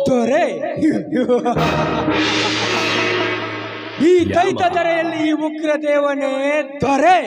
ದೊರೆ, ಈ ದೈತ ಧರೆಯಲ್ಲಿ ಈ ಉಗ್ರ ದೇವನೇ ದೊರೆ.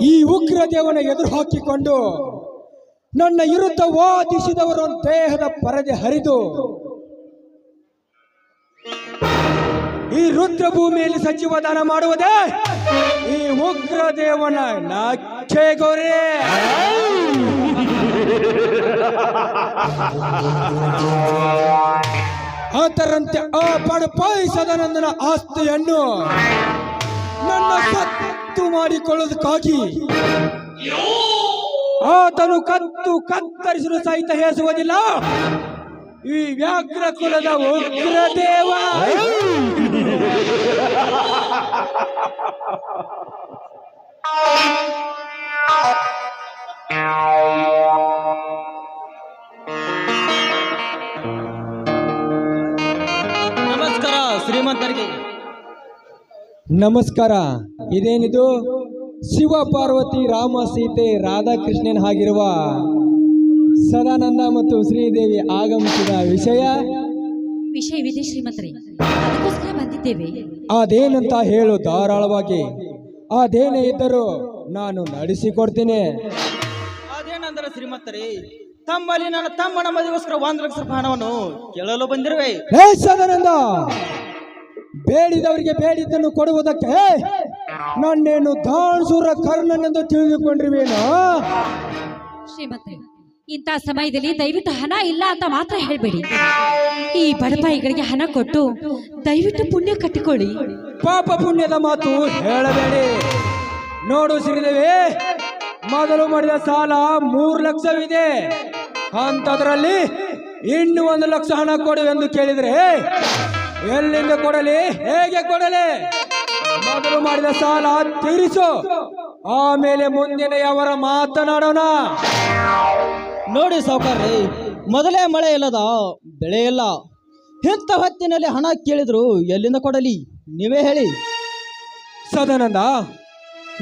ಈ ಉಗ್ರ ದೇವನ ಎದುರು ಹಾಕಿಕೊಂಡು ನನ್ನ ವಿರುದ್ಧ ವಾದಿಸಿದವರ ದೇಹದ ಪರದೆ ಹರಿದು ಈ ರುದ್ರ ಭೂಮಿಯಲ್ಲಿ ಸಜೀವದಾನ ಮಾಡುವುದೇ ಈ ಉಗ್ರ ದೇವನ ನಾಚೆಗೊರೆ. ಅದರಂತೆ ಆ ಬಡಪಾಯಿಸದ ನನ್ನ ಆಸ್ತಿಯನ್ನು ನನ್ನ ಸತ್ತು ಮಾಡಿಕೊಳ್ಳೋದಕ್ಕಾಗಿ ಆತನು ಕತ್ತರಿಸಲು ಸಹಿತ ಹೇಸುವುದಿಲ್ಲ ಈ ವ್ಯಾಘ್ರ ಕುಲದ ಉಗ್ರ ದೇವ. ನಮಸ್ಕಾರ ಶ್ರೀಮಂತರಿಗೆ. ನಮಸ್ಕಾರ. ಇದೇನಿದು? ಶಿವ ಪಾರ್ವತಿ ರಾಮ ಸೀತೆ ರಾಧಾಕೃಷ್ಣನ್ ಆಗಿರುವ ಸದಾನಂದ ಮತ್ತು ಶ್ರೀದೇವಿ ಆಗಮಿಸಿದ ವಿಷಯವಿದೆ ಶ್ರೀಮಂತರೇ, ಅದಕ್ಕೋಸ್ಕರ ಬಂದಿದ್ದೇವೆ. ಅದೇನಂತ ಹೇಳು ಧಾರಾಳವಾಗಿ. ಅದೇನೇ ಇದ್ದರೂ ನಾನು ನಡೆಸಿಕೊಡ್ತೀನಿ. ಅದೇನಂದ್ರೆ ಶ್ರೀಮಂತರೇ, ತಮ್ಮಲ್ಲಿ ನನ್ನ ತಮ್ಮನ ಮದುವೆಗೋಸ್ಕರ 1 ಲಕ್ಷ ರೂಪಾಯಿ ಹಣವನ್ನು ಕೇಳಲು ಬಂದಿರುವೆ. ಸದಾನಂದ, ಬೇಡಿದವರಿಗೆ ಬೇಡಿದ್ದನ್ನು ಕೊಡುವುದಕ್ಕೆ ನನ್ನೇನು ದಾಣಸೂರ ಕರ್ಣನೆಂದು ತಿಳಿದುಕೊಂಡಿರುವೇನೋ? ಶ್ರೀಮಂತರೇ, ಇಂಥ ಸಮಯದಲ್ಲಿ ದಯವಿಟ್ಟು ಹಣ ಇಲ್ಲ ಅಂತ ಮಾತ್ರ ಹೇಳ್ಬೇಡಿ. ಈ ಬಡಪಾಯಿಗಳಿಗೆ ಹಣ ಕೊಟ್ಟು ದಯವಿಟ್ಟು ಪುಣ್ಯ ಕಟ್ಟಿಕೊಳ್ಳಿ. ಪಾಪ ಪುಣ್ಯದ ಮಾತು ಹೇಳಬೇಡಿ. ನೋಡು ಶ್ರೀದೇವಿ, ಮೊದಲು ಮಾಡಿದ ಸಾಲ 3 ಲಕ್ಷವಿದೆ. ಅಂತದ್ರಲ್ಲಿ ಇನ್ನು 1 ಲಕ್ಷ ಹಣ ಕೊಡುವೆಂದು ಕೇಳಿದ್ರೆ ಎಲ್ಲಿಂದ ಕೊಡಲಿ, ಹೇಗೆ ಕೊಡಲಿ? ಮೊದಲು ಮಾಡಿದ ಸಾಲ ತೀರಿಸು, ಆಮೇಲೆ ಮುಂದಿನ ಅವರ ಮಾತನಾಡೋಣ. ನೋಡಿ ಸಾವುಕಾರ್ರಿ, ಮೊದಲೇ ಮಳೆ ಇಲ್ಲದ ಬೆಳೆ ಇಲ್ಲ. ಇಂಥ ಹೊತ್ತಿನಲ್ಲಿ ಹಣ ಕೇಳಿದ್ರು ಎಲ್ಲಿಂದ ಕೊಡಲಿ, ನೀವೇ ಹೇಳಿ. ಸದಾನಂದ,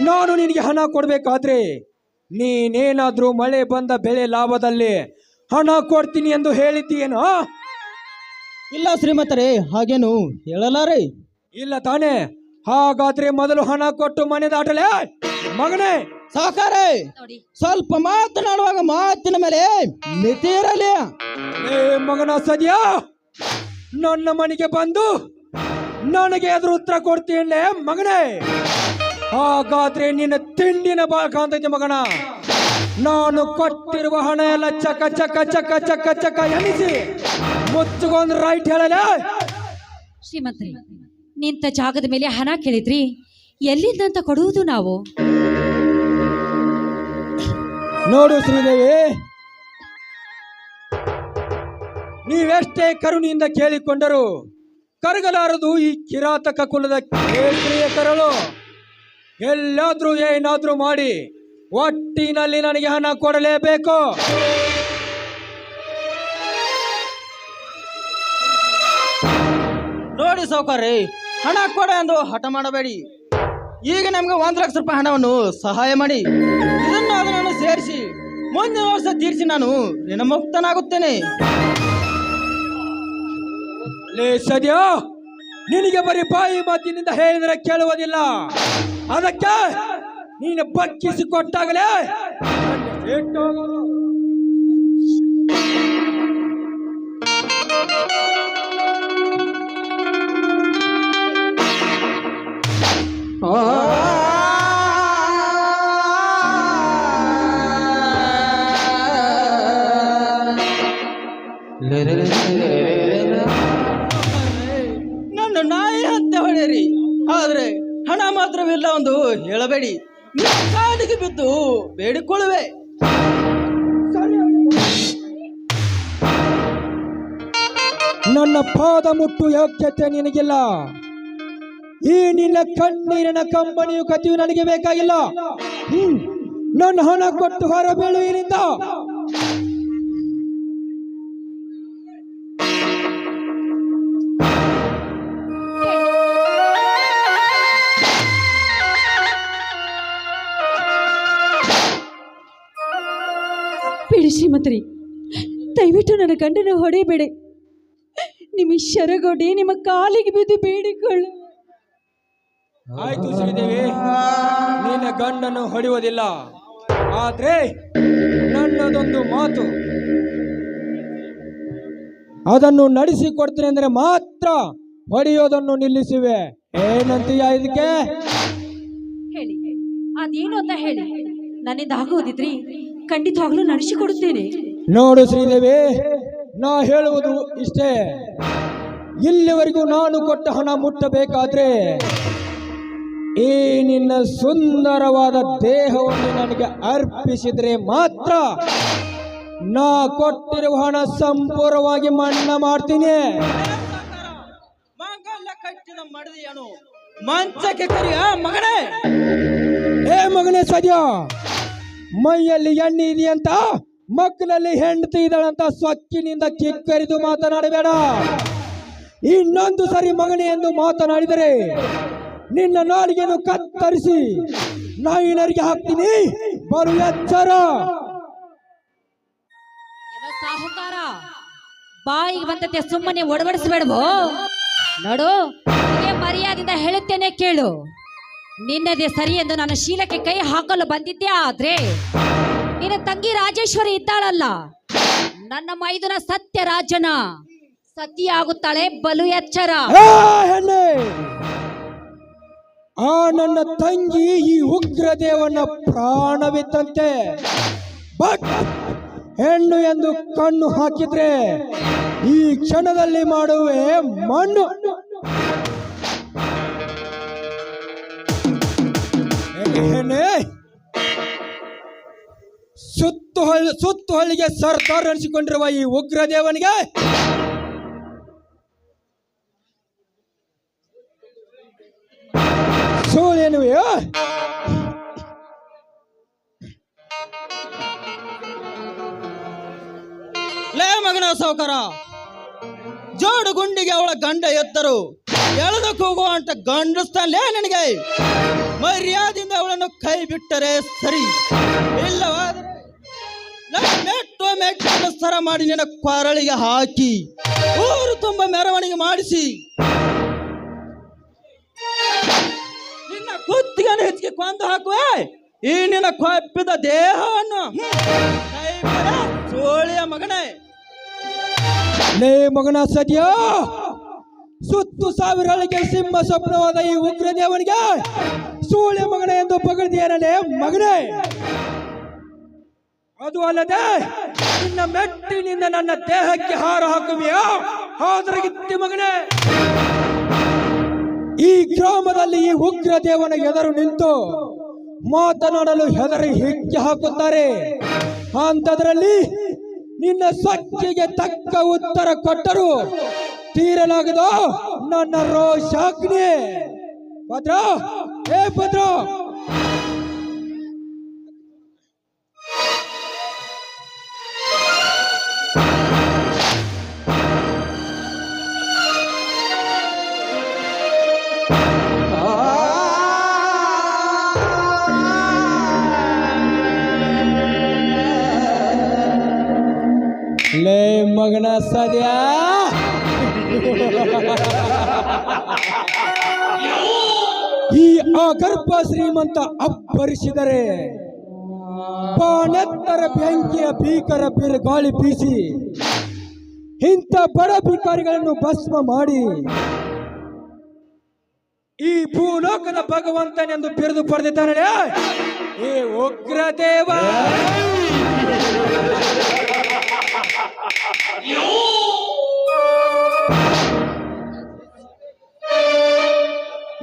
ನಾನು ನಿನಗೆ ಹಣ ಕೊಡಬೇಕಾದ್ರೆ ನೀನೇನಾದ್ರೂ ಮಳೆ ಬಂದ ಬೆಳೆ ಲಾಭದಲ್ಲಿ ಹಣ ಕೊಡ್ತೀನಿ ಎಂದು ಹೇಳಿದ್ದೀಯೇನೋ? ಇಲ್ಲ ಶ್ರೀಮಂತರೇ, ಹಾಗೇನು ಹೇಳಲಾರೆ. ಇಲ್ಲ ತಾನೇ? ಹಾಗಾದ್ರೆ ಮೊದಲು ಹಣ ಕೊಟ್ಟು ಮನೆ ದಾಟಲೇ ಮಗನೇ. ಸಾವುಕಾರೆ, ಸ್ವಲ್ಪ ಮಾತನಾಡುವಾಗ ಮಾತಿನ ಮೇಲೆ ಮಿತಿ ಇರಲಿ. ಏ ಮಗನ ಸದ್ಯಾ, ನನ್ನ ಮನೆಗೆ ಬಂದು ನನಗೆ ಎದುರು ಉತ್ತರ ಕೊಡ್ತೀನಿ ಮಗನೇ. ಹಾಗಾದ್ರೆ ನಿನ್ನ ತಿಂಡಿನ ಬಾಕಾಂತೈತೆ ಮಗನ. ನಾನು ಕೊಟ್ಟಿರುವ ಹಣ ಎಲ್ಲ ಚಕ ಚಕ ಚಕ ಚಕ ಚಕ ಎನಿಸಿ ಮುಚ್ಚುಗೊಂದು ರೈಟ್ ಹೇಳಲೇ. ಶ್ರೀಮಂತರೇ, ನಿಂತ ಜಾಗದ ಮೇಲೆ ಹಣ ಕೇಳಿದ್ರಿ, ಎಲ್ಲಿಂದಂತ ಕೊಡುವುದು ನಾವು? ನೋಡು ಶ್ರೀದೇವಿ, ನೀವೆಷ್ಟೇ ಕರುಣೆಯಿಂದ ಕೇಳಿಕೊಂಡರು ಕರಗಲಾರದು ಈ ಕಿರಾತಕ ಕುಲದ ಕೇಸರಿಯ ಕರಳು. ಎಲ್ಲಾದ್ರೂ ಏನಾದ್ರೂ ಮಾಡಿ ಒಟ್ಟಿನಲ್ಲಿ ನನಗೆ ಹಣ ಕೊಡಲೇಬೇಕು. ನೋಡಿ ಸಾವುಕಾರ್ರಿ, ಹಣ ಕೊಡ ಎಂದು ಹಠ ಮಾಡಬೇಡಿ. ಈಗ ನಮ್ಗೆ 1 ಲಕ್ಷ ರೂಪಾಯಿ ಹಣವನ್ನು ಸಹಾಯ ಮಾಡಿ, ಇದನ್ನು ಅದನ್ನು ಸೇರಿಸಿ ಮುಂದಿನ ವರ್ಷ ತೀರಿಸಿ ನಾನು ಋಣಮುಕ್ತನಾಗುತ್ತೇನೆ. ಲೇ ಸದ್ಯಾ, ನಿನಗೆ ಬರೀ ಬಾಯಿ ಮಾತಿನಿಂದ ಹೇಳಿದರೆ ಕೇಳುವುದಿಲ್ಲ. ಅದಕ್ಕೆ ನೀನು ಬಕ್ಕಿಸಿ ಕೊಟ್ಟಾಗಲೇ ನನ್ನ ನಾಯಿ ಅಂತ ಹೊಡೆಯಿರಿ, ಆದ್ರೆ ಹಣ ಮಾತ್ರವಿಲ್ಲ ಒಂದು ಹೇಳಬೇಡಿ. ನಿಮ್ಮ ಕಾಲಿಗೆ ಬಿದ್ದು ಬೇಡಿಕೊಳ್ಳುವೆ. ನನ್ನ ಪಾದ ಮುಟ್ಟು ಯೋಗ್ಯತೆ ನಿನಗಿಲ್ಲ. ಈ ನಿನ್ನ ಕಣ್ಣೀರಿನ ಕಂಬನಿಯು ಕಥೆಯು ನನಗೆ ಬೇಕಾಗಿಲ್ಲ. ನನ್ನ ಹಣ ಕೊಟ್ಟು ಹೊರ ಬೀಳುವಿನಿಂದ. ದಯವಿಟ್ಟು ನನ್ನ ಗಂಡನ ಹೊಡೆಯಬೇಡಿ. ನಿಮ್ಮ ಶರಗೊಡಿ ನಿಮ್ಮ ಕಾಲಿಗೆ ಬಿದ್ದು ಬೇಡಿಕೊಳ್ಳು. ಆಯ್ತು ಶ್ರೀದೇವಿ, ನಿನ್ನ ಗಂಡನ್ನು ಹೊಡೆಯುವುದಿಲ್ಲ. ಆದ್ರೆ ನನ್ನದೊಂದು ಮಾತು, ಅದನ್ನು ನಡೆಸಿಕೊಡ್ತೀನಿ ಅಂದ್ರೆ ಮಾತ್ರ ಹೊಡೆಯೋದನ್ನು ನಿಲ್ಲಿಸುವೆ. ಏನಂತೀಯ ಇದಕ್ಕೆ? ಹೇಳಿ, ಅದೇನು ಅಂತ ಹೇಳಿ. ನನ್ನಿಂದ ಆಗುವುದಿದ್ರಿ ಖಂಡಿತವಾಗ್ಲೂ ನಡೆಸಿಕೊಡುತ್ತೇನೆ. ನೋಡು ಶ್ರೀದೇವಿ, ನಾ ಹೇಳುವುದು ಇಷ್ಟೇ. ಇಲ್ಲಿವರೆಗೂ ನಾನು ಕೊಟ್ಟ ಹಣ ಮುಟ್ಟಬೇಕಾದ್ರೆ ಈ ನಿನ್ನ ಸುಂದರವಾದ ದೇಹವನ್ನು ನನಗೆ ಅರ್ಪಿಸಿದ್ರೆ ಮಾತ್ರ ನಾ ಕೊಟ್ಟಿರುವ ಹಣ ಸಂಪೂರ್ಣವಾಗಿ ಮನ್ನಾ ಮಾಡ್ತೀನಿ. ಮಂಗಲ್ಲ ಕಟ್ಟಿದ ಮಡದಿಯನು ಮಂಚಕ್ಕೆ ಕರಿಯ ಮಗನೇ. ಏ ಮಗನೇ ಸದ್ಯ, ಮೈಯಲ್ಲಿ ಎಣ್ಣೆ ಇದೆಯಂತ ಮಕ್ಕಳಲ್ಲಿ ಹೆಂಡತಿ ಇದ್ದಾಳಂತ ಸೊಕ್ಕಿನಿಂದ ಕಿಕ್ಕರಿದು ಮಾತನಾಡಬೇಡ. ಇನ್ನೊಂದು ಸರಿ ಮಗನೇ ಎಂದು ಮಾತನಾಡಿದರೆ ನಿನ್ನ ನಾಲಿಗೆಯನ್ನು ಕತ್ತರಿಸಿ ನಾಯಿನರಿಗೆ ಹಾಕ್ತೀನಿ. ಬರು ಎಚ್ಚರ. ಸಾಹುಕಾರ, ಬಾಯಿಗೆ ಬಂದತೆ ಸುಮ್ಮನೆ ಒಡಬಡಿಸಬೇಡವೋ. ನೋಡು, ಮರ್ಯಾದಿಂದ ಹೇಳುತ್ತೇನೆ ಕೇಳು. ನಿನ್ನದೇ ಸರಿ ಎಂದು ನನ್ನ ಶೀಲಕ್ಕೆ ಕೈ ಹಾಕಲು ಬಂದಿದ್ದೆ. ಆದ್ರೆ ನಿನ್ನ ತಂಗಿ ರಾಜೇಶ್ವರಿ ಇದ್ದಾಳಲ್ಲ, ನನ್ನ ಮೈದುನ ಸತ್ಯ ರಾಜನ ಸತಿ ಆಗುತ್ತಾಳೆ. ಬಲು ಎಚ್ಚರ. ಹೆಣ್ಣೆ, ಆ ನನ್ನ ತಂಗಿ ಈ ಉಗ್ರದೇವನ ಪ್ರಾಣವಿದ್ದಂತೆ. ಬಟ್ ಹೆಣ್ಣು ಎಂದು ಕಣ್ಣು ಹಾಕಿದ್ರೆ ಈ ಕ್ಷಣದಲ್ಲಿ ಮಾಡುವೆ ಮಣ್ಣು. ಹೆಣ್ಣೆ, ಸುತ್ತು ಹಳ್ಳಿಗೆ ಸರ್ದಾರ್ ಅನಿಸಿಕೊಂಡಿರುವ ಈ ಉಗ್ರದೇವನಿಗೆ ಸೋಲೇನುವೆಯೋ? ಲೇ ಮಗನ ಸಾವುಕಾರ, ಜೋಡು ಗುಂಡಿಗೆ ಅವಳ ಗಂಡ ಎತ್ತರು ಎಳೆದು ಕೂಗುವಂತ ಗಂಡಸ್ತಾನಲೇ ನನಗೆ. ಮರ್ಯಾದಿಂದ ಅವಳನ್ನು ಕೈ ಬಿಟ್ಟರೆ ಸರಿ, ಇಲ್ಲವಾದರೆ ಮೆಟ್ಟು ಸರ ಮಾಡಿ ನಿನ್ನ ಕೊರಳಿಗೆ ಹಾಕಿ ಊರು ತುಂಬ ಮೆರವಣಿಗೆ ಮಾಡಿಸಿ ನಿನ್ನ ಕುತ್ತಿಗೆಯನ್ನು ಹೆಚ್ಚಿಗೆ ಕೊಂದು ಹಾಕುವೆ. ಈ ನಿನ್ನ ಕೊಪ್ಪಿದ ದೇಹವನ್ನು ಕೈ ಬಿಡ ಸೋಳಿಯ ಮಗನೇ. ಲೇ ಮಗನ ಸದ್ಯ, ಸುತ್ತು ಸಾವಿರಗಳಿಗೆ ಸಿಂಹ ಸ್ವಪ್ನವಾದ ಈ ಉಗ್ರದೇವನಿಗೆ ಸೂಳೆ ಮಗನ ಎಂದು ಪಗಳ್ದಿಯರಲೇ ಮಗನೇ. ಅದು ಅಲ್ಲದೆ ನಿನ್ನ ಮೆಟ್ಟಿನಿಂದ ನನ್ನ ದೇಹಕ್ಕೆ ಹಾರ ಹಾಕುವೆಯಾ? ಹಾದರಗಿತ್ತಿ ಮಗನೇ. ಈ ಗ್ರಾಮದಲ್ಲಿ ಈ ಉಗ್ರದೇವನ ಎದುರು ನಿಂತು ಮಾತನಾಡಲು ಹೆದರಿ ಹಿಕ್ಕಿ ಹಾಕುತ್ತಾರೆ. ಅಂಥದ್ರಲ್ಲಿ ನಿನ್ನ ಸೊಕ್ಕಿಗೆ ತಕ್ಕ ಉತ್ತರ ಕೊಟ್ಟರು ತೀರಲಾಗದ ನನ್ನ ರೋಷಾಗ್ನಿ. ಭದ್ರ, ಏ ಭದ್ರ, ಲೇ ಮಗನ ಸದ್ಯ, ಈ ಆಗರ್ಭ ಶ್ರೀಮಂತ ಅಬ್ಬರಿಸಿದರೆ ಬಾನೆತ್ತರ ಬೆಂಕಿಯ ಭೀಕರ ಬಿರುಗಾಳಿ ಬೀಸಿ ಇಂಥ ಬಡ ಭಿಕಾರಿಗಳನ್ನು ಭಸ್ಮ ಮಾಡಿ ಈ ಭೂಲೋಕದ ಭಗವಂತನೆಂದು ಬಿರುದು ಪಡೆದಿದ್ದಾನೆ ಈ ಉಗ್ರದೇವ.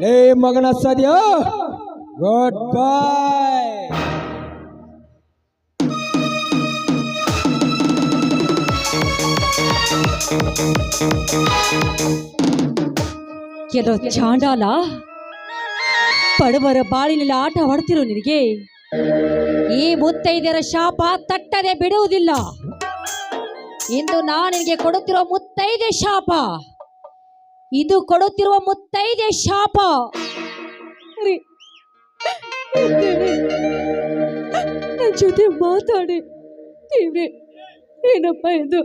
ಲೇ ಮಗನ ಸದ್ಯ, ಗುಡ್ ಬೈ. ಕೆಲವು ಚಾಂಡಾಲ ಬಡವರ ಬಾಳಿನಲ್ಲಿ ಆಟವಾಡ್ತಿರೋ ನಿನಗೆ ಈ ಮುತ್ತೈದೆಯರ ಶಾಪ ತಟ್ಟದೆ ಬಿಡುವುದಿಲ್ಲ. ಇಂದು ನಾನು ನಿನಗೆ ಕೊಡುತ್ತಿರುವ ಮುತ್ತೈದೆ ಶಾಪ, ಇದು ಕೊಡುತ್ತಿರುವ ಮುತ್ತೈದೆ ಶಾಪ. ನನ್ನ ಜೊತೆ ಮಾತಾಡಿ ದೇವ್ರೆ, ಏನಪ್ಪ ಇದು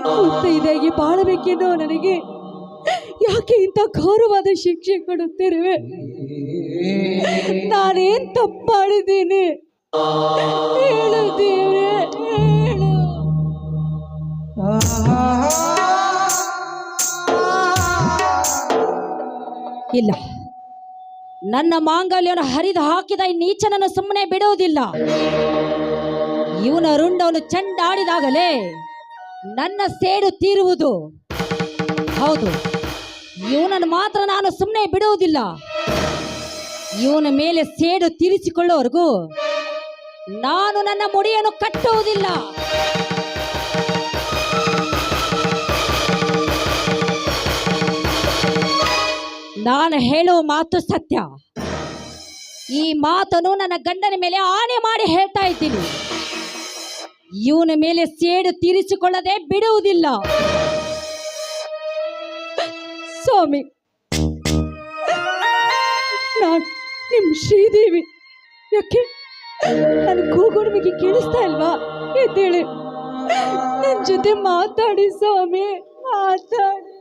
ಮುತ್ತೈದೆಯಾಗಿ ಬಾಳಬೇಕೆನ್ನೋ ನನಗೆ ಯಾಕೆ ಇಂಥ ಘೋರವಾದ ಶಿಕ್ಷೆ ಕೊಡುತ್ತಿರುವೆ? ನಾನೇನ್ ತಪ್ಪು ಮಾಡಿದ್ದೀನಿ? ಹೇಳು ದೇವ್ರೇ, ಹೇಳು. ಇಲ್ಲ, ನನ್ನ ಮಾಂಗಲ್ಯವನ್ನು ಹರಿದು ಹಾಕಿದ ಈ ನೀಚನನ್ನು ಸುಮ್ಮನೆ ಬಿಡುವುದಿಲ್ಲ. ಇವನ ರುಂಡವನ್ನು ಚೆಂಡಾಡಿದಾಗಲೇ ನನ್ನ ಸೇಡು ತೀರುವುದು. ಹೌದು, ಇವನನ್ನು ಮಾತ್ರ ನಾನು ಸುಮ್ಮನೆ ಬಿಡುವುದಿಲ್ಲ. ಇವನ ಮೇಲೆ ಸೇಡು ತೀರಿಸಿಕೊಳ್ಳುವವರೆಗೂ ನಾನು ನನ್ನ ಮುಡಿಯನ್ನು ಕಟ್ಟುವುದಿಲ್ಲ. ನಾನು ಹೇಳುವ ಮಾತು ಸತ್ಯ. ಈ ಮಾತನ್ನು ನನ್ನ ಗಂಡನ ಮೇಲೆ ಆಣೆ ಮಾಡಿ ಹೇಳ್ತಾ ಇದ್ದೀನಿ. ಇವನ ಮೇಲೆ ಸೇಡು ತೀರಿಸಿಕೊಳ್ಳದೆ ಬಿಡುವುದಿಲ್ಲ. ಸ್ವಾಮಿ, ನಾನು ನಿಮ್ ಶ್ರೀದೇವಿ. ಯಾಕೆ ನನ್ನ ಕೂಗು ನಿಮಗೆ ಕೇಳಿಸ್ತಾ ಇಲ್ವಾ? ಎದ್ದೇಳಿ, ನನ್ನ ಜೊತೆ ಮಾತಾಡಿ ಸ್ವಾಮಿ, ಮಾತಾಡಿ.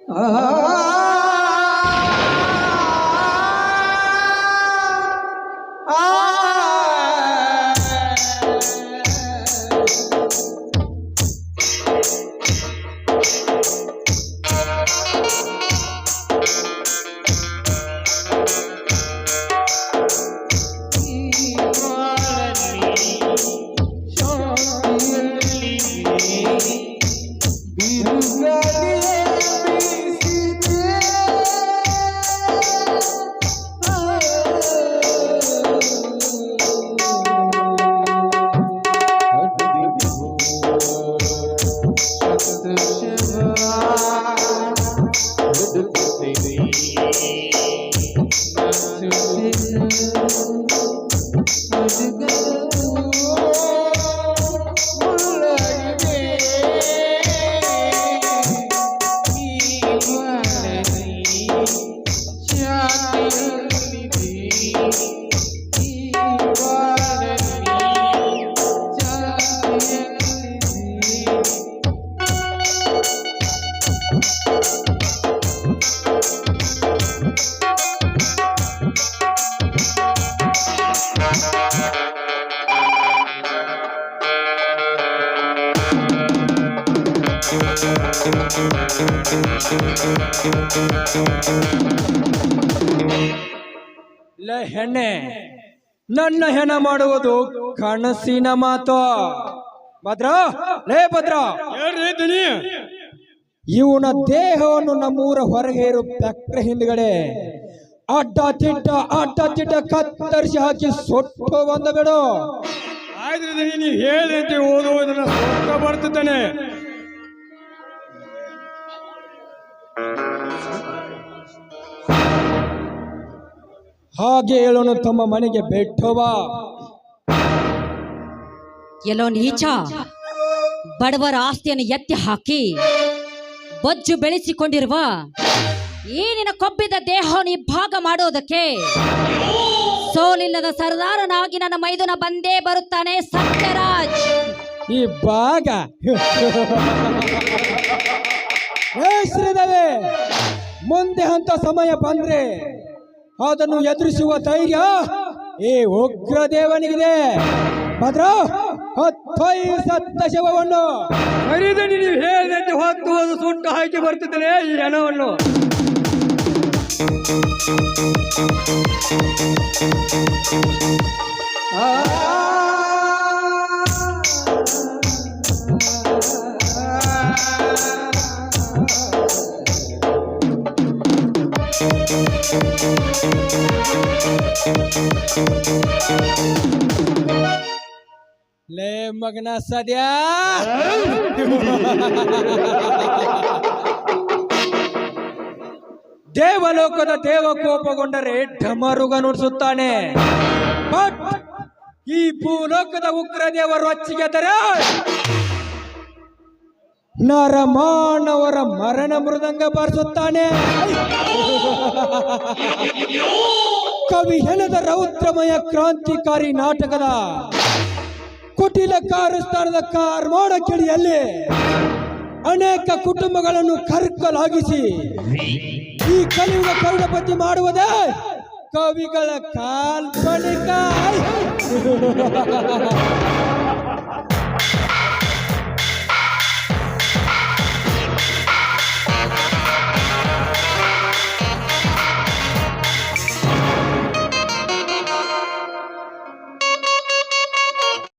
ಹೆಣ್ಣೆ, ನನ್ನ ಹೆಣ ಮಾಡುವುದು ಕನಸಿನ ಮಾತು. ಭದ್ರ, ಲೇ ಭದ್ರ, ಇವನ ದೇಹವನ್ನು ನಮ್ಮೂರ ಹೊರಗೆ ಇರೋ ಫ್ಯಾಕ್ಟ್ರಿ ಹಿಂದ್ಗಡೆ ಅಡ್ಡ ತಿಡ್ಡ ಕತ್ತರಿಸಿ ಹಾಕಿ ಸೊಟ್ಟು ಬಂದ ಬಿಡು. ಆದ್ರೆ ನೀನು ಹೇಳಂತೆ ಓದುವುದನ್ನ ಸೊಟ್ಟ ಬರ್ತಿದ್ದಾನೆ. ಹಾಗೆ ಹೇಳೋನು ತಮ್ಮ ಮನೆಗೆ ಬೆಟ್ಟೋವಾ. ಎಲ್ಲೋ ನೀಚ, ಬಡವರ ಆಸ್ತಿಯನ್ನು ಎತ್ತಿ ಹಾಕಿ ಬೊಜ್ಜು ಬೆಳೆಸಿಕೊಂಡಿರುವ ಈ ನಿನ್ನ ಕೊಬ್ಬಿದ ದೇಹವನ್ನು ಇಬ್ಬಾಗ ಮಾಡೋದಕ್ಕೆ ಸೋಲಿಲ್ಲದ ಸರ್ದಾರನಾಗಿ ನನ್ನ ಮೈದುನ ಬಂದೇ ಬರುತ್ತಾನೆ ಸತ್ಯರಾಜ್. ಈ ಭಾಗ ಶ್ರೀದೇವಿ, ಮುಂದೆ ಅಂತ ಸಮಯ ಬಂದ್ರೆ ಅದನ್ನು ಎದುರಿಸುವ ಧೈರ್ಯ ಈ ಉಗ್ರ ದೇವನಿಗಿದೆ. ಭದ್ರ, ಹೊತ್ತೊಯ್ಯಿ ಸತ್ತ ಶವವನ್ನು. ನೀವು ಹೇಳಿದಂತೆ ಹೊತ್ತು ಹೋದು ಸುಟ್ಟು ಹಾಕಿ ಬರ್ತಿದ್ದಾನೆ ಈ ಹೆಣವನ್ನು. ಲೇ ಮಗನ ಸದ್ಯಾ, ದೇವಲೋಕದ ದೇವ ಕೋಪಗೊಂಡರೆ ಢಮರುಗ ನುಡಿಸುತ್ತಾನೆ. ಬಟ್ ಈ ಭೂಲೋಕದ ಉಗ್ರ ದೇವರು ರೊಚ್ಚಿಗೆದರೆ ನರಮಾನವರ ಮರಣ ಮೃದಂಗ ಬಾರಿಸುತ್ತಾನೆ. ಕವಿ ಹೆಣದ ರೌದ್ರಮಯ ಕ್ರಾಂತಿಕಾರಿ ನಾಟಕದ ಕುಟಿಲ ಕಾರಸ್ಥಾನದ ಕಾರ್ಮೋಡ ಕಿಡಿಯಲ್ಲಿ ಅನೇಕ ಕುಟುಂಬಗಳನ್ನು ಕರ್ಕಲಾಗಿಸಿ ಈ ಕಲಿಯುಗ ಕರುಣಪತಿ ಮಾಡುವುದೇ ಕವಿಗಳ ಕಾಲ್ಪನಿಕ